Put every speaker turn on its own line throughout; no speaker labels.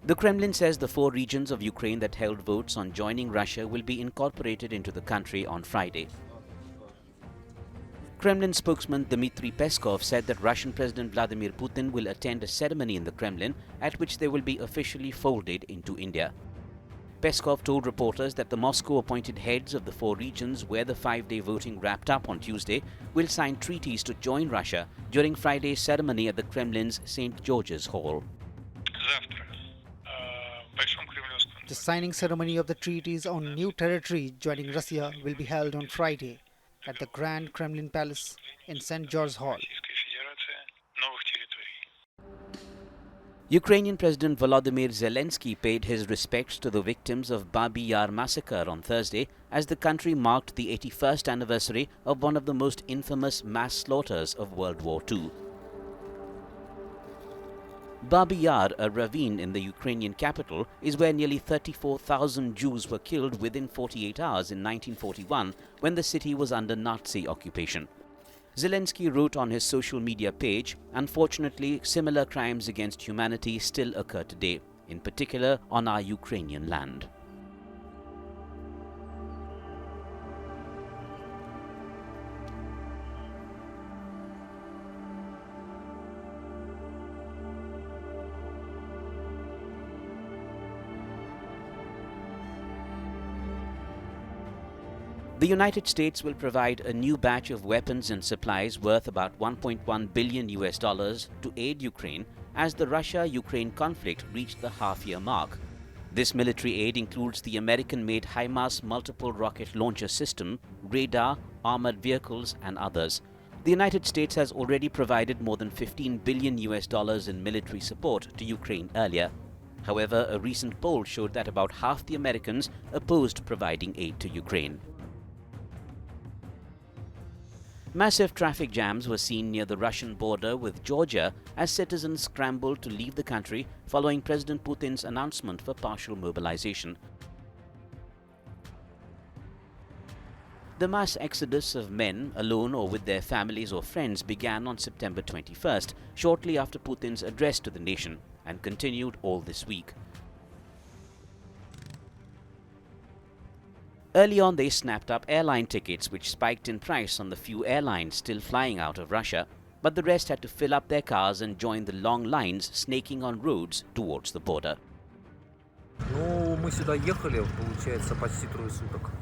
The Kremlin says the 4 regions of Ukraine that held votes on joining Russia will be incorporated into the country on Friday. Kremlin spokesman Dmitry Peskov said that Russian President Vladimir Putin will attend a ceremony in the Kremlin at which they will be officially folded into India. Peskov told reporters that the Moscow-appointed heads of the 4 regions where the 5-day voting wrapped up on Tuesday will sign treaties to join Russia during Friday's ceremony at the Kremlin's St. George's Hall.
The signing ceremony of the treaties on new territory joining Russia will be held on Friday at the Grand Kremlin Palace in St. George's Hall.
Ukrainian President Volodymyr Zelensky paid his respects to the victims of Babi Yar massacre on Thursday as the country marked the 81st anniversary of one of the most infamous mass slaughters of World War II. Babi Yar, a ravine in the Ukrainian capital, is where nearly 34,000 Jews were killed within 48 hours in 1941 when the city was under Nazi occupation. Zelensky wrote on his social media page, "Unfortunately, similar crimes against humanity still occur today, in particular on our Ukrainian land." The United States will provide a new batch of weapons and supplies worth about $1.1 billion to aid Ukraine as the Russia-Ukraine conflict reached the half-year mark. This military aid includes the American-made HIMARS multiple rocket launcher system, radar, armored vehicles and others. The United States has already provided more than $15 billion in military support to Ukraine earlier. However, a recent poll showed that about half the Americans opposed providing aid to Ukraine. Massive traffic jams were seen near the Russian border with Georgia as citizens scrambled to leave the country following President Putin's announcement for partial mobilization. The mass exodus of men, alone or with their families or friends, began on September 21st, shortly after Putin's address to the nation, and continued all this week. Early on, they snapped up airline tickets, which spiked in price on the few airlines still flying out of Russia, but the rest had to fill up their cars and join the long lines snaking on roads towards the border.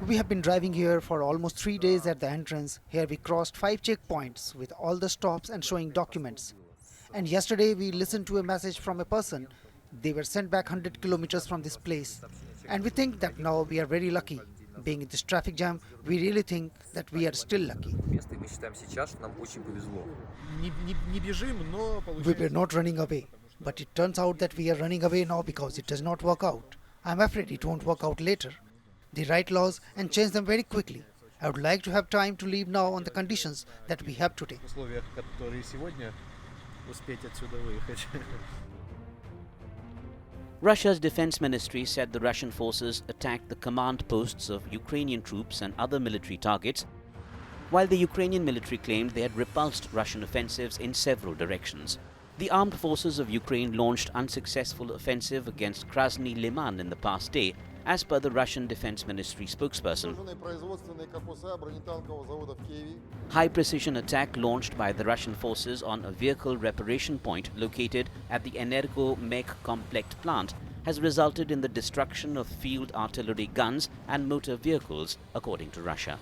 We have been driving here for almost 3 days at the entrance. Here we crossed 5 checkpoints with all the stops and showing documents. And yesterday we listened to a message from a person. They were sent back 100 kilometers from this place. And we think that now we are very lucky. Being in this traffic jam, we really think that we are still lucky. We were not running away, but it turns out that we are running away now because it does not work out. I'm afraid it won't work out later. They write laws and change them very quickly. I would like to have time to leave now on the conditions that we have today.
Russia's defense ministry said the Russian forces attacked the command posts of Ukrainian troops and other military targets, while the Ukrainian military claimed they had repulsed Russian offensives in several directions. The armed forces of Ukraine launched unsuccessful offensive against Krasny Liman in the past day, as per the Russian Defense Ministry spokesperson. High-precision attack launched by the Russian forces on a vehicle reparation point located at the Energo-Mek complex plant has resulted in the destruction of field artillery guns and motor vehicles, according to Russia.